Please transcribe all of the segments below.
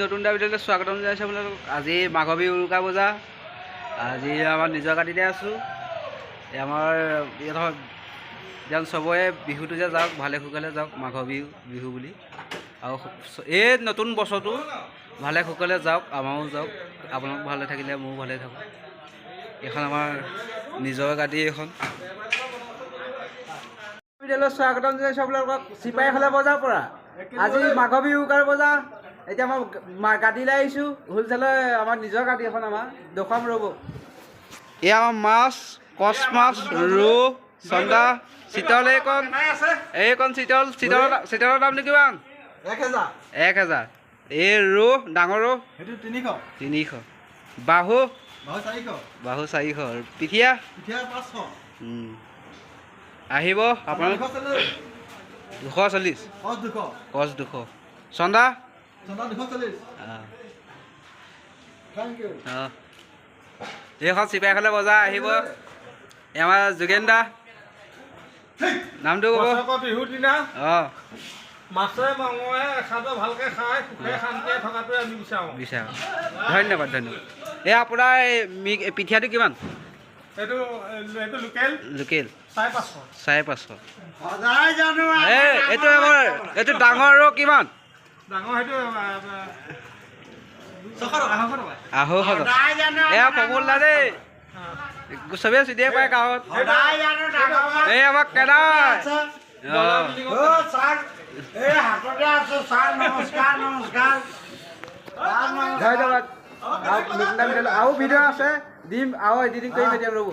নতুন এটা ভিডিঅ'লৈ স্বাগতম জনাইছোঁ আপোনালোকক। আজি মাঘ বিহু উৰুকা বজা। আজি আমাৰ নিজৰ গাড়ীতে আছোঁ। আমাৰ ইয়াত চবৰে বিহুটো যে যাওক, ভালে কুশলে যাওক, মাঘ বিহু বুলি। আৰু এই নতুন বছৰটো ভালে কুশলে যাওক, আমাৰো যাওক। আপোনালোক ভালে থাকিলে ময়ো ভালে থাকোঁ। এইখন আমাৰ নিজৰ গাড়ী এখন। ভিডিঅ'লৈ স্বাগতম জনাইছোঁ আপোনালোকক চিপাহীফালে বজাৰ পৰা। আজি মাঘ বিহু উৰুকাৰ বজাৰ। এতিয়া মই গাড়ী লৈ আহিছোঁ হোলচেলৰ, আমাৰ নিজৰ গাড়ী এখন আমাৰ দেখুৱাম ৰ'ব। এয়া আমাৰ মাছ, কচ মাছ, ৰৌ, চন্দা, চিতল। এইকণ চিতলৰ দামটো কিমান? 1000। এই ৰৌ, ডাঙৰ ৰৌ 300। বাহু 400। পিঠিয়া আহিব আপোনালোক 240। কচ 200। চন্দা এইখন চিপাহীফালে বজাৰ আহিব। আমাৰ যোগেন দা নামটো ক'ব। বিহুৰ দিনা অঁ মাছে মাংসে এসাঁজৰ ভালকৈ খাই সুখে শান্তিয়ে থকাটোৱে আমি বিচাৰোঁ। ধন্যবাদ। এই আপোনাৰ এই পিঠিয়াটো কিমান? এইটো লোকেল 550। এইটো ডাঙৰ ৰৌ কিমান? ডাঙৰ সেইটো 250। এয়া প্ৰমোদ দা দেই, চবেই চিটিয়ে পায় গাঁৱত। এই আমাক কেদাৰ ধন্যবাদ। আৰু ভিডিঅ' আছে দিম, আৰু এডিটিং কৰিম এতিয়া ৰ'ব।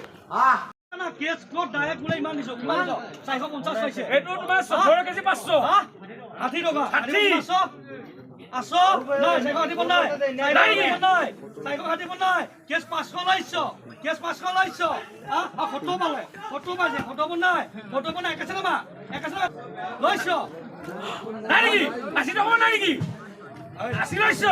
লৈছ